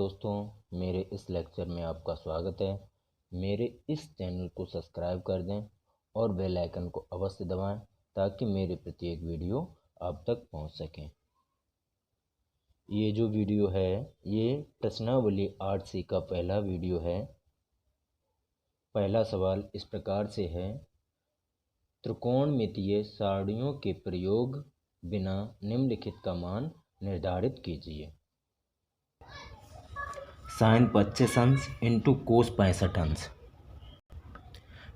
दोस्तों, मेरे इस लेक्चर में आपका स्वागत है। मेरे इस चैनल को सब्सक्राइब कर दें और बेल आइकन को अवश्य दबाएं ताकि मेरे प्रत्येक वीडियो आप तक पहुंच सकें। ये जो वीडियो है ये प्रश्नावली 8C का पहला वीडियो है। पहला सवाल इस प्रकार से है, त्रिकोणमितीय सारणियों के प्रयोग बिना निम्नलिखित का मान निर्धारित कीजिए। साइन 25 अंश इंटू कोस 65 अंश।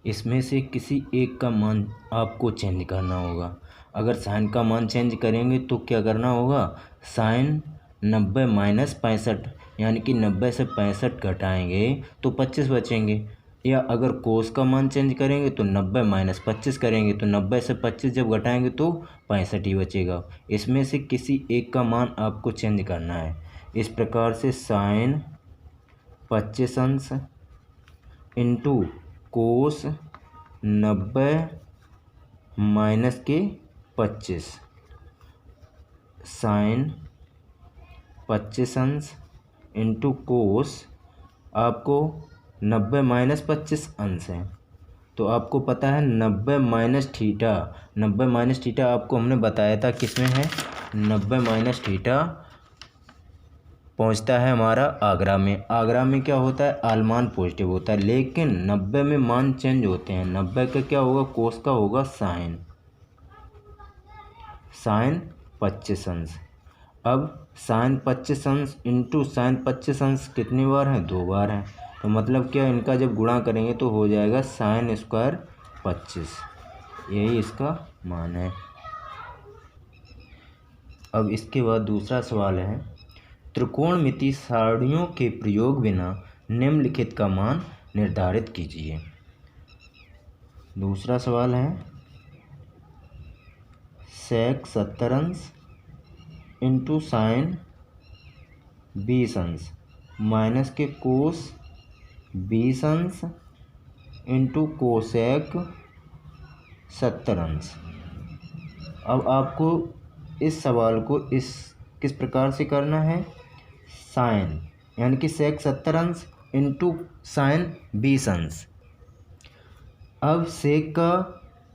इसमें से किसी एक का मान आपको चेंज करना होगा। अगर साइन का मान चेंज करेंगे तो क्या करना होगा, साइन 90 माइनस 65 यानी कि 90 से 65 घटाएंगे तो 25 बचेंगे। या अगर कोस का मान चेंज करेंगे तो 90 माइनस 25 करेंगे तो 90 से 25 जब घटाएंगे तो 65 ही बचेगा। इसमें से किसी एक का मान आपको चेंज करना है। इस प्रकार से साइन 25 अंश इंटू कोस 90 माइनस के 25, साइन 25 अंश इंटू कोस आपको 90 माइनस 25 अंश है तो आपको पता है 90 माइनस थीटा। 90 माइनस थीटा आपको हमने बताया था किसमें है, 90 माइनस थीटा पहुंचता है हमारा आगरा में। आगरा में क्या होता है, आलमान पॉजिटिव होता है, लेकिन 90 में मान चेंज होते हैं। 90 का क्या होगा, कोस का होगा साइन 25 अंश। अब साइन 25 अंश इंटू साइन 25 अंश कितनी बार है, 2 बार है। तो मतलब क्या, इनका जब गुणा करेंगे तो हो जाएगा साइन स्क्वायर 25, यही इसका मान है। अब इसके बाद दूसरा सवाल है, त्रिकोणमितीय सारणियों के प्रयोग बिना निम्नलिखित का मान निर्धारित कीजिए। दूसरा सवाल है, सेक 70 अंश इंटू साइन 20 अंश माइनस के कोस 20 अंश इंटू कोसेक 70 अंश। अब आपको इस सवाल को किस प्रकार से करना है, साइन यानी कि सेक 70 अंश इंटू साइन 20 अंश। अब सेक का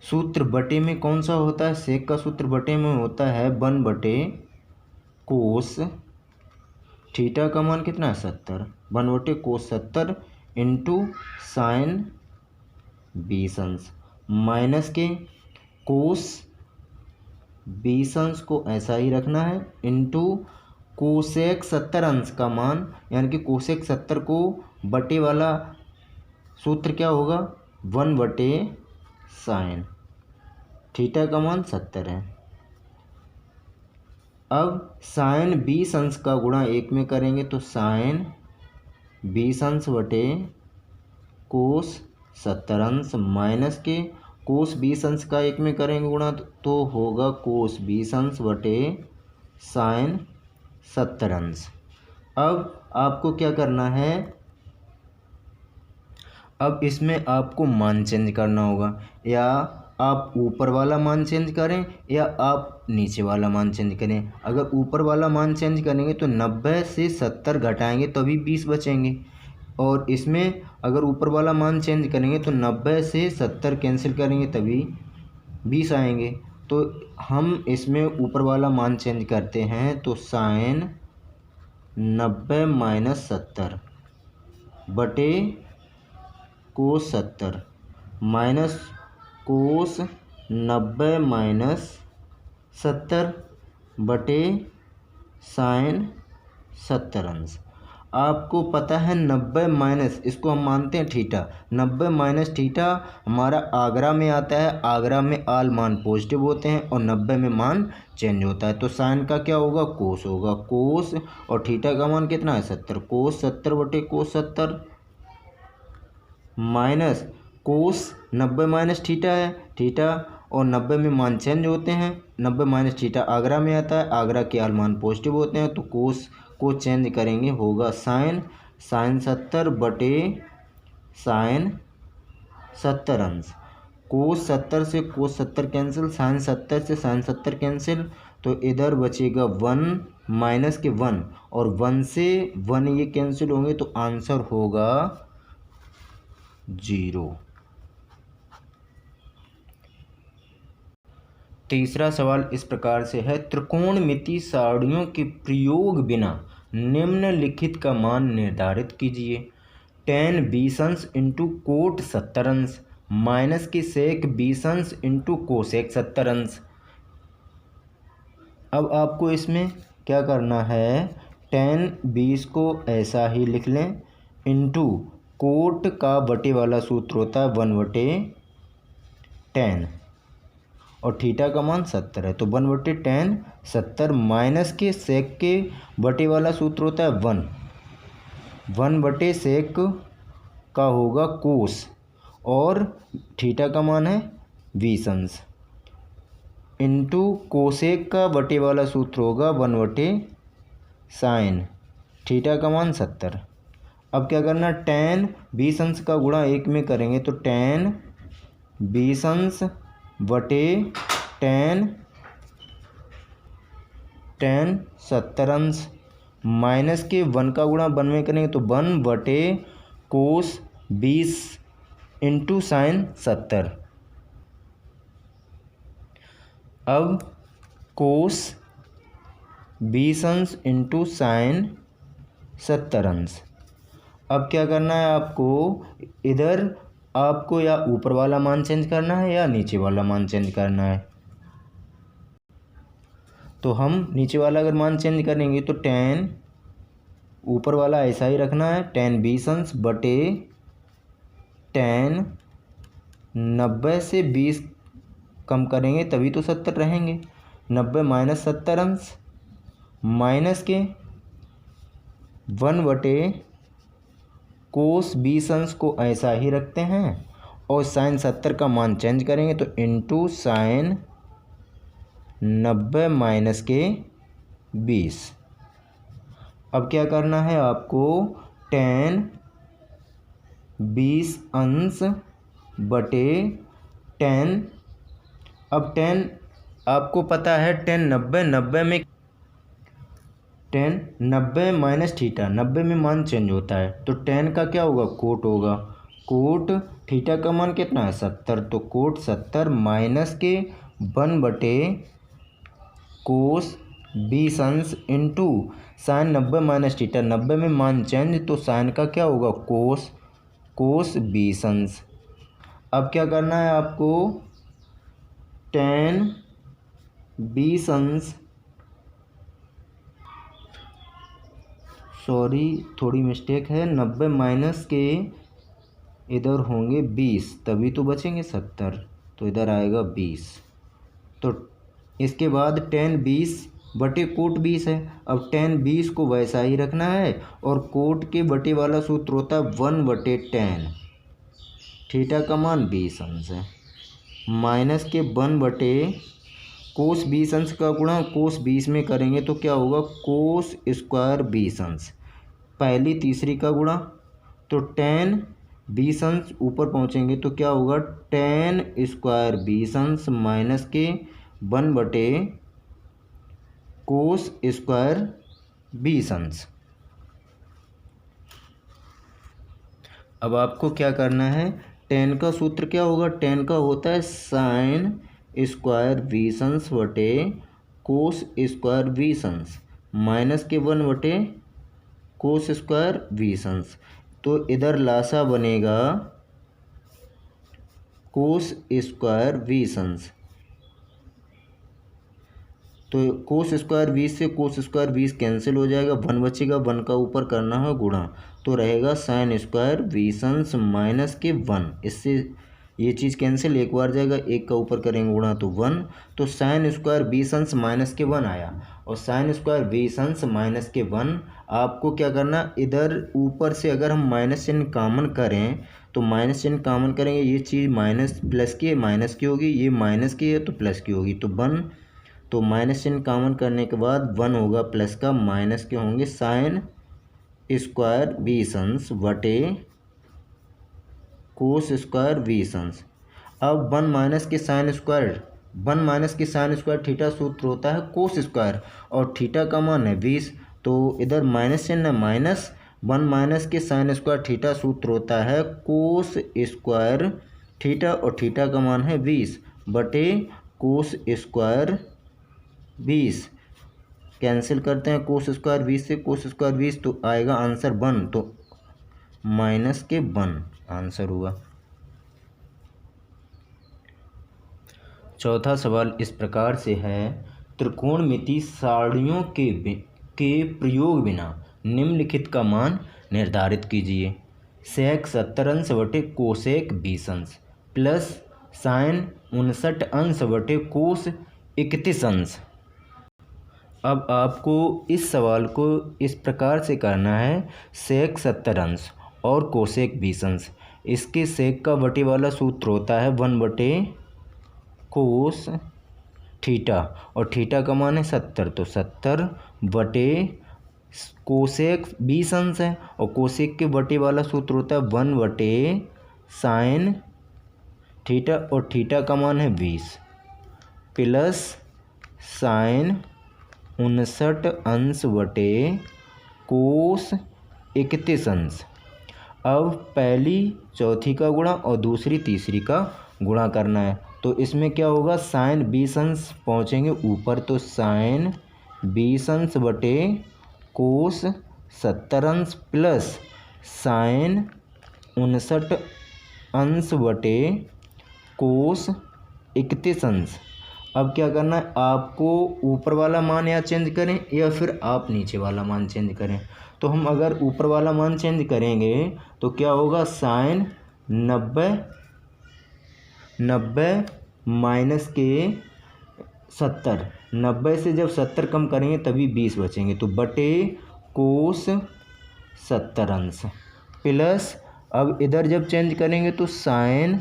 सूत्र बटे में कौन सा होता है, सेक का सूत्र बटे में होता है 1 बटे कोस, थीटा का मान कितना है 70, 1 बटे कोस 70 इंटू साइन 20 अंश माइनस के कोस 20 अंश को ऐसा ही रखना है इंटू कोसेक 70 अंश का मान, यानी कि कोसेक 70 को बटे वाला सूत्र क्या होगा, 1 बटे साइन, थीटा का मान 70 है। अब साइन 20 अंश का गुणा 1 में करेंगे तो साइन 20 अंश बटे कोस 70 अंश माइनस के कोस 20 अंश का 1 में करेंगे गुणा तो होगा कोस 20 अंश बटे साइन 70 अंश। अब आपको क्या करना है, अब इसमें आपको मान चेंज करना होगा। या आप ऊपर वाला मान चेंज करें या आप नीचे वाला मान चेंज करें। अगर ऊपर वाला मान चेंज करेंगे तो 90 से 70 घटाएंगे तभी 20 बचेंगे, और इसमें अगर ऊपर वाला मान चेंज करेंगे तो 90 से 70 कैंसिल करेंगे तभी 20 आएंगे। तो हम इसमें ऊपर वाला मान चेंज करते हैं तो साइन 90 माइनस 70 बटे कोस 70 माइनस कोस 90 माइनस 70 बटे साइन 70 अंश। आपको पता है 90 माइनस, इसको हम मानते हैं थीटा, 90 माइनस थीटा हमारा आगरा में आता है। आगरा में आल मान पॉजिटिव होते हैं और 90 में मान चेंज होता है। तो साइन का क्या होगा, कोस होगा, कोस, और थीटा का मान कितना है 70, कोस 70 बटे कोस 70 माइनस कोस 90 माइनस थीटा है, थीटा और 90 में मान चेंज होते हैं। 90 माइनस थीटा आगरा में आता है, आगरा के आल मान पॉजिटिव होते हैं तो कोस को चेंज करेंगे होगा साइन 70 बटे साइन 70 अंश। कोस 70 से कोस 70 कैंसिल, साइन 70 से साइन 70 कैंसिल, तो इधर बचेगा 1 माइनस के 1 और 1 से 1 ये कैंसिल होंगे तो आंसर होगा 0। तीसरा सवाल इस प्रकार से है, त्रिकोणमिति सारणियों के प्रयोग बिना निम्नलिखित का मान निर्धारित कीजिए। tan 20 अंश इंटू कोट 70 अंश माइनस के सेक 20 अंश इंटू कोसेक 70 अंश। अब आपको इसमें क्या करना है, tan 20 को ऐसा ही लिख लें इंटू कोट का बटे वाला सूत्र होता है 1/tan और थीटा का मान 70 है तो 1/tan 70 माइनस के सेक के बटे वाला सूत्र होता है 1/sec का होगा कोस और थीटा का मान है 20 अंश इंटू कोसेक का बटे वाला सूत्र होगा 1/sin थीटा का मान 70। अब क्या करना, tan 20 अंश का गुणा 1 में करेंगे तो tan 20 अंश बटे tan 70 अंश माइनस के 1 का गुणा 1 में करेंगे तो 1/cos 20 इंटू साइन 70। अब कोस 20 अंश इंटू साइन 70 अंश। अब क्या करना है आपको, इधर आपको या ऊपर वाला मान चेंज करना है या नीचे वाला मान चेंज करना है। तो हम नीचे वाला अगर मान चेंज करेंगे तो tan ऊपर वाला ऐसा ही रखना है, tan 20 अंश बटे tan 90 से 20 कम करेंगे तभी तो 70 रहेंगे। 90 माइनस 70 अंश माइनस के 1/cos 20 अंश को ऐसा ही रखते हैं और साइन 70 का मान चेंज करेंगे तो इंटू साइन 90 माइनस के 20। अब क्या करना है आपको, tan 20 अंश बटे tan, अब tan आपको पता है tan 90 में tan 90 माइनस थीटा 90 में मान चेंज होता है तो tan का क्या होगा, कोट होगा। कोट थीटा का मान कितना है 70 तो कोट 70 माइनस के 1/cos 20 अंश इंटू साइन 90 माइनस थीटा 90 में मान चेंज तो साइन का क्या होगा कोस 20 अंश। अब क्या करना है आपको, tan 20 अंश थोड़ी मिस्टेक है, 90 माइनस के इधर होंगे 20 तभी तो बचेंगे 70 तो इधर आएगा 20। तो इसके बाद tan 20 बटे कोट 20 है। अब tan 20 को वैसा ही रखना है और कोट के बटे वाला सूत्र होता है 1/tan थीटा का मान 20 अंश है माइनस के 1/cos 20 अंश का गुणा कोस 20 में करेंगे तो क्या होगा, कोस स्क्वायर 20 अंश पहली तीसरी का गुणा तो tan 20 अंश ऊपर पहुँचेंगे तो क्या होगा, tan स्क्वायर 20 अंश माइनस के 1/cos स्क्वायर 20 अंश। अब आपको क्या करना है, tan का सूत्र क्या होगा, tan का होता है साइन स्क्वायर 20 अंश बटे कोस स्क्वायर 20 अंश माइनस के 1/cos स्क्वायर 20 अंश। तो इधर लासा बनेगा कोस स्क्वायर 20 अंश तो कोस स्क्वायर 20 से कोस स्क्वायर 20 कैंसिल हो जाएगा, 1 बचेगा, 1 का ऊपर करना है गुणा तो रहेगा साइन स्क्वायर 20 अंश माइनस के 1। इससे ये चीज़ कैंसिल, एक बार जाएगा, एक का ऊपर करेंगे गुणा तो 1 तो साइन स्क्वायर 20 अंश माइनस के 1 आया और साइन स्क्वायर 20 अंश माइनस के 1। आपको क्या करना, इधर ऊपर से अगर हम माइनस चिन्ह कॉमन करें तो माइनस चिन्ह कॉमन करेंगे, ये चीज़ माइनस प्लस की है माइनस की होगी, ये माइनस की है तो प्लस की होगी तो 1 तो माइनस चिन्ह कॉमन करने के बाद 1 होगा प्लस का, माइनस के होंगे साइन स्क्वायर 20 अंश बटे कोस स्क्वायर 20 अंश। अब 1 माइनस के साइन स्क्वायर 1 माइनस के साइन स्क्वायर थीटा सूत्र होता है कोस स्क्वायर और थीटा का मान है 20, तो इधर माइनस चिन्ह है, माइनस 1 माइनस के साइन स्क्वायर थीटा सूत्र होता है कोस स्क्वायर थीटा और थीटा का मान है 20 बटे कोस स्क्वायर 20। कैंसिल करते हैं कोस स्क्वायर 20 से कोस स्क्वायर 20, तो आएगा आंसर 1, तो माइनस के 1 आंसर हुआ। चौथा सवाल इस प्रकार से है, त्रिकोणमिति सारणियों के प्रयोग बिना निम्नलिखित का मान निर्धारित कीजिए। सेक 70 अंश बटे कोसेक 20 अंश प्लस साइन 59 अंश बटे कोस 31 अंश। अब आपको इस सवाल को इस प्रकार से करना है, सेक 70 अंश और कोसेक 20 अंश, इसके सेक का बटे वाला सूत्र होता है 1 बटे कोस थीटा और थीटा का मान है 70, तो 70 बटे कोसेक 20 अंश है और कोसेक के बटे वाला सूत्र होता है 1 बटे साइन थीटा और थीटा का मान है 20 प्लस साइन 59 अंश बटे कोस 31 अंश। अब पहली चौथी का गुणा और दूसरी तीसरी का गुणा करना है, तो इसमें क्या होगा, साइन 20 अंश पहुँचेंगे ऊपर, तो साइन 20 अंश बटे कोस 70 अंश प्लस साइन 59 अंश बटे कोस 31 अंश। अब क्या करना है, आपको ऊपर वाला मान या चेंज करें या फिर आप नीचे वाला मान चेंज करें। तो हम अगर ऊपर वाला मान चेंज करेंगे तो क्या होगा, साइन 90 माइनस के 70, 90 से जब 70 कम करेंगे तभी 20 बचेंगे, तो बटे कोस 70 अंश प्लस, अब इधर जब चेंज करेंगे तो साइन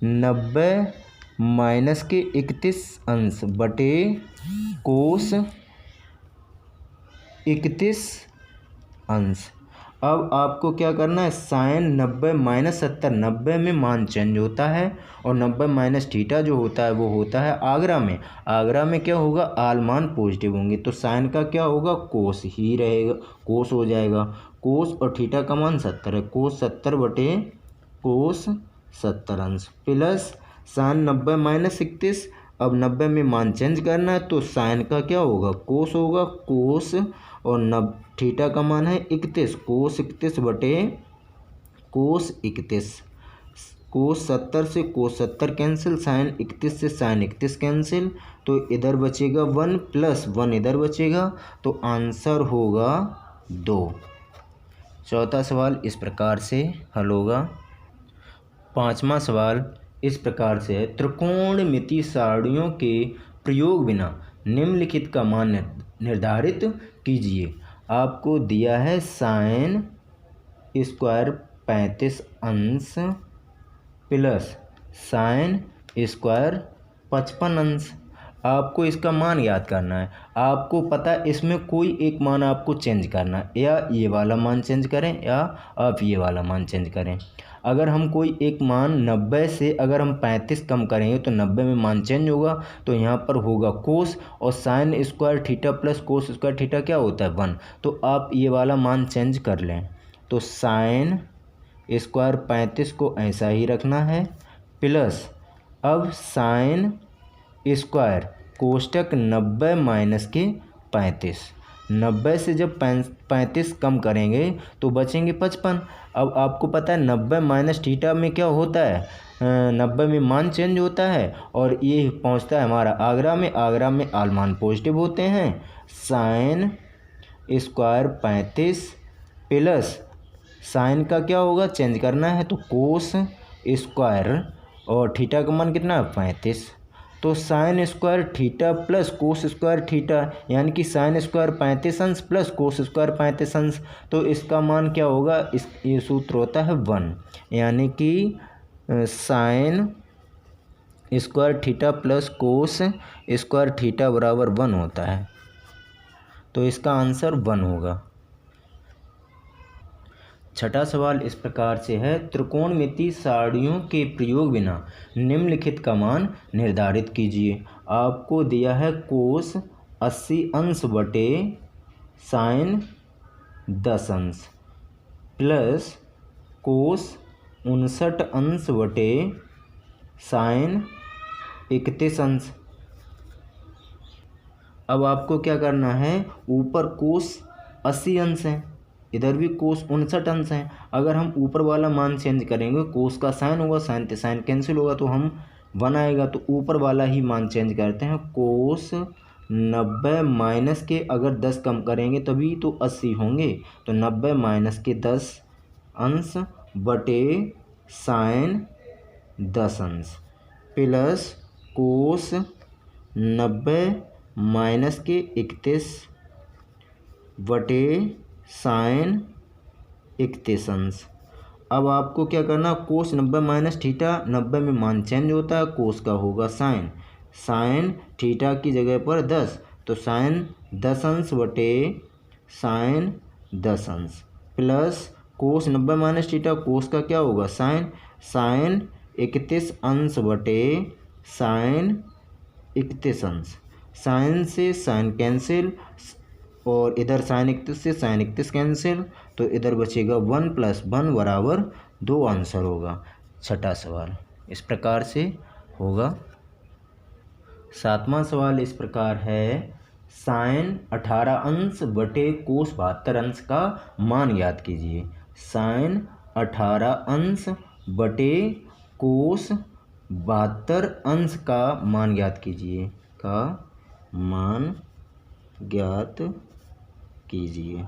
90 माइनस के 31 अंश बटे कोस 31 अंश। अब आपको क्या करना है, साइन 90 माइनस 70, 90 में मान चेंज होता है और 90 माइनस थीटा जो होता है वो होता है आगरा में। आगरा में क्या होगा, आल मान पॉजिटिव होंगे, तो साइन का क्या होगा, कोस ही रहेगा, कोस हो जाएगा। कोस और थीटा का मान 70 है, कोस 70 बटे कोस 70 अंश प्लस साइन 90 माइनस 31। अब 90 में मान चेंज करना है तो साइन का क्या होगा, कोस होगा, कोस और थीटा का मान है 31, कोस 31 बटे कोस 31। कोस 70 से कोस 70 कैंसिल, साइन 31 से साइन 31 कैंसिल, तो इधर बचेगा 1 प्लस 1 इधर बचेगा, तो आंसर होगा 2। चौथा सवाल इस प्रकार से हल होगा। पाँचवा सवाल इस प्रकार से है, त्रिकोणमिति सारणियों के प्रयोग बिना निम्नलिखित का मान निर्धारित कीजिए। आपको दिया है साइन स्क्वायर 35 अंश प्लस साइन स्क्वायर 55 अंश। आपको इसका मान याद करना है। आपको पता है इसमें कोई एक मान आपको चेंज करना है, या ये वाला मान चेंज करें या आप ये वाला मान चेंज करें। अगर हम कोई एक मान 90 से अगर हम 35 कम करेंगे तो 90 में मान चेंज होगा, तो यहाँ पर होगा कोस और sine square theta plus cos square theta क्या होता है 1, तो आप ये वाला मान चेंज कर लें। तो साइन स्क्वायर 35 को ऐसा ही रखना है प्लस, अब साइन स्क्वायर कोष्टक 90 माइनस के 35, 90 से जब 35 कम करेंगे तो बचेंगे 55। अब आपको पता है 90 माइनस थीटा में क्या होता है, 90 में मान चेंज होता है और ये पहुंचता है हमारा आगरा में। आगरा में आल मान पॉजिटिव होते हैं। साइन स्क्वायर 35 प्लस साइन का क्या होगा, चेंज करना है तो कोस स्क्वायर और थीटा का मान कितना है 35, तो sine square theta plus cos square theta, यानी कि साइन स्क्वायर 35 अंश प्लस कोस स्क्वायर 35 अंश, तो इसका मान क्या होगा, ये सूत्र होता है 1, यानी कि sine square theta plus cos square theta बराबर 1 होता है, तो इसका आंसर 1 होगा। छठा सवाल इस प्रकार से है, त्रिकोणमितीय सारणियों के प्रयोग बिना निम्नलिखित का मान निर्धारित कीजिए। आपको दिया है कोस 80 अंश बटे साइन 10 अंश प्लस कोस 59 अंश बटे साइन 31 अंश। अब आपको क्या करना है, ऊपर कोस 80 अंश है, इधर भी कोस 59 अंश है। अगर हम ऊपर वाला मान चेंज करेंगे, कोस का साइन होगा, साइन से साइन कैंसिल होगा तो हम 1 आएगा, तो ऊपर वाला ही मान चेंज करते हैं। कोस 90 माइनस के अगर 10 कम करेंगे तभी तो 80 होंगे, तो 90 माइनस के 10 अंश बटे साइन 10 अंश प्लस कोस 90 माइनस के 31 बटे साइन 31 अंश। अब आपको क्या करना, कोस 90 माइनस थीटा, 90 में मान चेंज होता है, कोस का होगा साइन, साइन थीटा की जगह पर 10, तो साइन 10 अंश बटे साइन 10 अंश प्लस कोस 90 माइनस थीटा, कोस का क्या होगा साइन, साइन 31 अंश बटे साइन 31 अंश। साइन से साइन कैंसिल और इधर साइन 31 से साइन 31 कैंसिल, तो इधर बचेगा 1 + 1 बराबर 2 आंसर होगा। छठा सवाल इस प्रकार से होगा। सातवां सवाल इस प्रकार है, साइन 18 अंश बटे कोस 72 अंश का मान ज्ञात कीजिए। साइन 18 अंश बटे कोस 72 अंश का मान ज्ञात कीजिए, का मान ज्ञात कीजिए।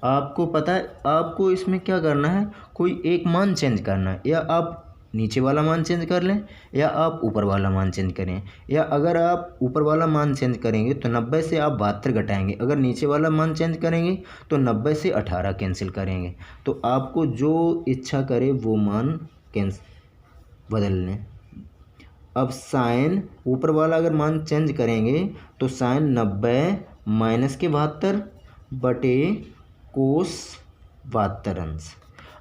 आपको पता है, आपको इसमें क्या करना है, कोई एक मान चेंज करना है, या आप नीचे वाला मान चेंज कर लें या आप ऊपर वाला मान चेंज करें। या अगर आप ऊपर वाला मान चेंज करेंगे तो 90 से आप 72 घटाएंगे, अगर नीचे वाला मान चेंज करेंगे तो 90 से 18 कैंसिल करेंगे। तो आपको जो इच्छा करे वो मान बदल लें। अब साइन ऊपर वाला अगर मान चेंज करेंगे तो साइन 90 माइनस के 72 बटे कोस 72 अंश।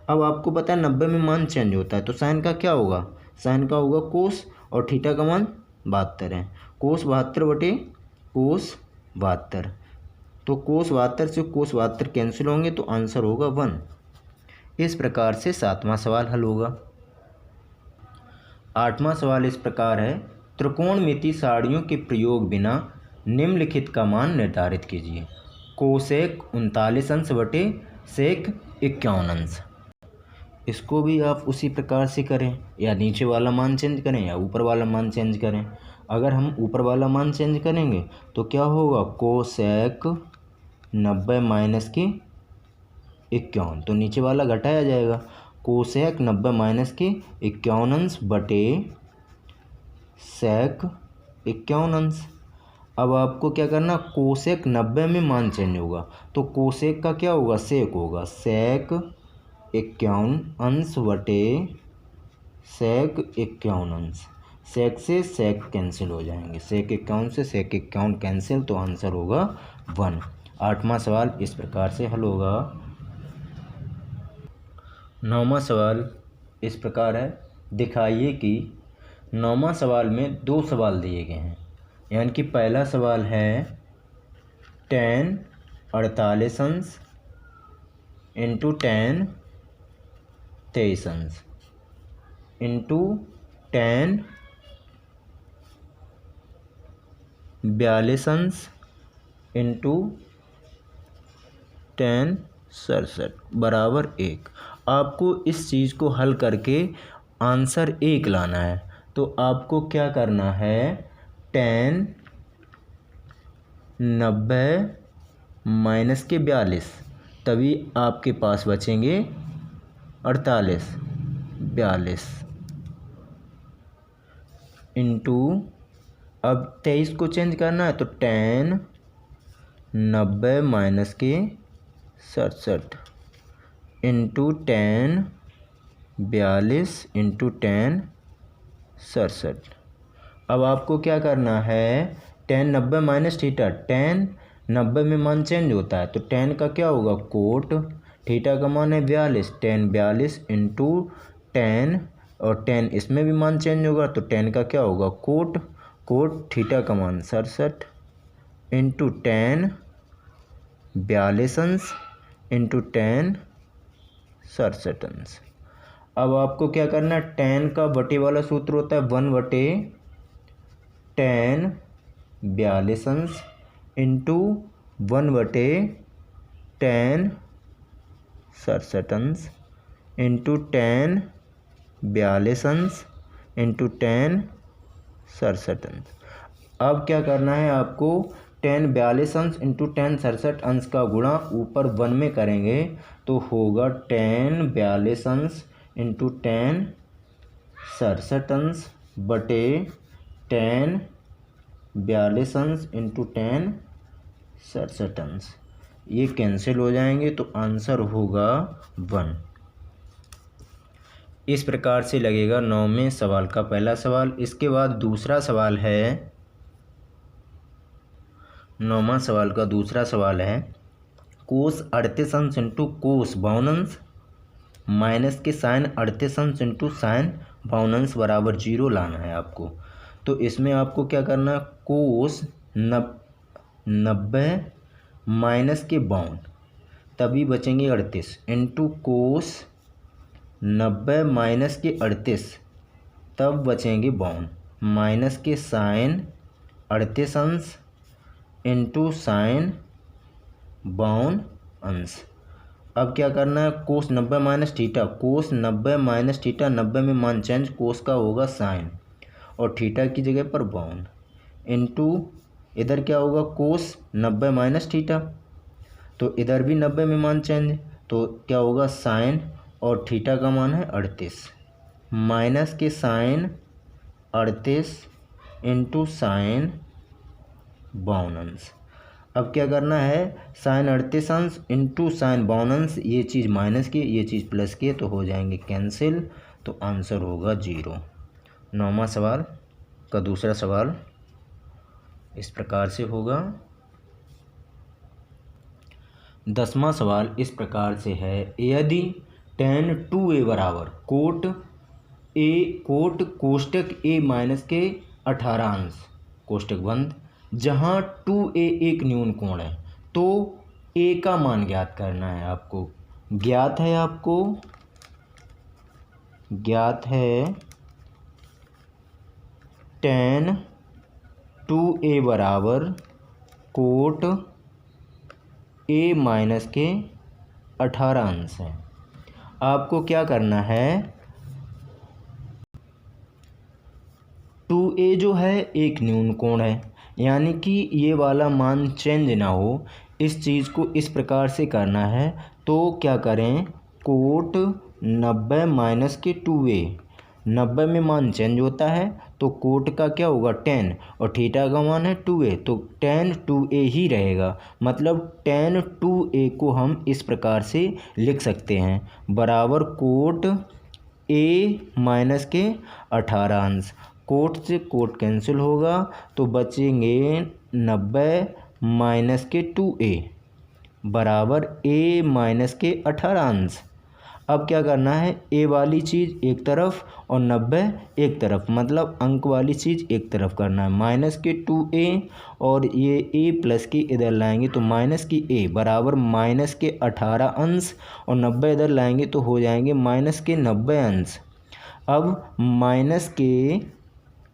अब आपको पता है 90 में मान चेंज होता है, तो साइन का क्या होगा, साइन का होगा कोस, और थीटा का मान 72 है, कोस 72 बटे कोस 72, तो कोस 72 से कोस 72 कैंसिल होंगे, तो आंसर होगा 1। इस प्रकार से सातवां सवाल हल होगा। आठवां सवाल इस प्रकार है, त्रिकोणमितीय सारणियों के प्रयोग बिना निम्नलिखित का मान निर्धारित कीजिए। कोसेक 39 अंश बटे सेक 51 अंश। इसको भी आप उसी प्रकार से करें, या नीचे वाला मान चेंज करें या ऊपर वाला मान चेंज करें। अगर हम ऊपर वाला मान चेंज करेंगे तो क्या होगा, कोसेक 90 माइनस के 51, तो नीचे वाला घटाया जाएगा, कोसेक 90 माइनस के 51 अंश बटे सेक 51 अंश। अब आपको क्या करना, कोसेक 90 में मान चेंज होगा, तो कोसेक का क्या होगा, सेक होगा, सेक 51 अंश बटे सेक 51 अंश। सेक से सेक कैंसिल हो जाएंगे, सेक 51 से सेक 51 कैंसिल, तो आंसर होगा 1। आठवां सवाल इस प्रकार से हल होगा। नौवां सवाल इस प्रकार है, दिखाइए कि नौवां सवाल में 2 सवाल दिए गए हैं। यानी कि पहला सवाल है tan 48 अंश इंटू tan 23 अंश इंटू tan 42 अंश इंटू tan 67 बराबर 1। आपको इस चीज़ को हल करके आंसर 1 लाना है। तो आपको क्या करना है, tan 90 माइनस के 42, तभी आपके पास बचेंगे 48, 42 इंटू, अब 23 को चेंज करना है, तो tan 90 माइनस के 67 इंटू tan 42 इंटू tan 67। अब आपको क्या करना है, tan 90 माइनस थीटा, tan 90 में मान चेंज होता है, तो tan का क्या होगा, कोट थीटा का मान है 42, tan 42 इंटू tan, और tan इसमें भी मान चेंज होगा तो tan का क्या होगा कोट, थीटा का मान 67 इंटू tan 42 अंश इंटू tan 67 अंश। अब आपको क्या करना है, tan का बटे वाला सूत्र होता है 1/tan 42 अंश इंटू 1/tan 67 अंश इंटू tan 42 अंश इंटू tan 67 अंश। अब क्या करना है आपको, tan 42 अंश इंटू tan 67 अंश का गुणा ऊपर 1 में करेंगे तो होगा tan 42 अंश इंटू tan 67 अंश बटे tan 42 अंश इंटू tan 67 अंश। ये कैंसिल हो जाएंगे तो आंसर होगा 1। इस प्रकार से लगेगा 9वें सवाल का पहला सवाल। इसके बाद दूसरा सवाल है, 9वां सवाल का दूसरा सवाल है कोस 38 अंश इंटू कोस 52 अंश माइनस के साइन 38 अंश इंटू साइन 52 अंश बराबर 0 लाना है आपको। तो इसमें आपको क्या करना है, कोस 90 माइनस के 52 तभी बचेंगे 38 इंटू कोस 90 माइनस के 38 तब बचेंगे 52 माइनस के साइन 38 अंश इंटू साइन 52 अंश। अब क्या करना है, कोस 90 माइनस थीटा, कोस 90 माइनस थीटा, 90 में मान चेंज, कोस का होगा साइन और थीटा की जगह पर 52 इंटू इधर क्या होगा कोस 90 माइनस थीटा, तो इधर भी 90 में मान चेंज तो क्या होगा साइन और थीटा का मान है 38 माइनस के साइन 38 इंटू साइन 52 अंश। अब क्या करना है, साइन 38 अंश इंटू साइन 52 अंश, ये चीज़ माइनस की ये चीज़ प्लस की तो हो जाएंगे कैंसिल, तो आंसर होगा 0। 9वां सवाल का दूसरा सवाल इस प्रकार से होगा। 10वां सवाल इस प्रकार से है, यदि tan 2a बराबर कोट कोष्टक a माइनस के 18 अंश कोष्टक बंद, जहाँ 2a एक न्यून कोण है तो a का मान ज्ञात करना है आपको। ज्ञात है tan 2a बराबर कोट a माइनस के 18 अंश है। आपको क्या करना है, 2a जो है एक न्यून कोण है, यानी कि ये वाला मान चेंज ना हो, इस चीज़ को इस प्रकार से करना है। तो क्या करें, कोट 90 माइनस के 2a, 90 में मान चेंज होता है तो कोट का क्या होगा tan और थीटा का मान है 2a, तो tan 2a ही रहेगा। मतलब tan 2a को हम इस प्रकार से लिख सकते हैं बराबर कोट a माइनस के 18 अंश। कोट से कोट कैंसिल होगा तो बचेंगे 90 माइनस के 2a बराबर a माइनस के 18 अंश। अब क्या करना है, a वाली चीज़ एक तरफ और 90 एक तरफ, मतलब अंक वाली चीज़ एक तरफ करना है। माइनस के 2a और ये a प्लस की इधर लाएंगे तो माइनस की a बराबर माइनस के 18 अंश और 90 इधर लाएंगे तो हो जाएंगे माइनस के 90 अंश। अब माइनस के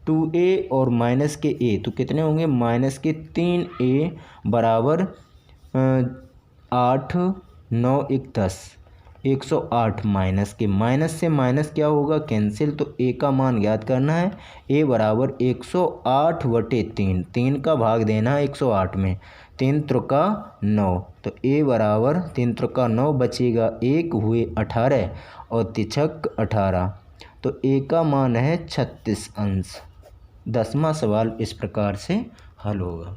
2a और माइनस के a तो कितने होंगे, माइनस के 3a बराबर 8 9 1 10 108 माइनस के, माइनस से माइनस क्या होगा कैंसिल, तो a का मान ज्ञात करना है। a बराबर 108/3, 3 का भाग देना है 108 में, 3 त्रिका 9, तो a बराबर 3 त्रिका 9 बचेगा 1 हुए 18 और तिछक 18, तो a का मान है 36 अंश। 10वां सवाल इस प्रकार से हल होगा।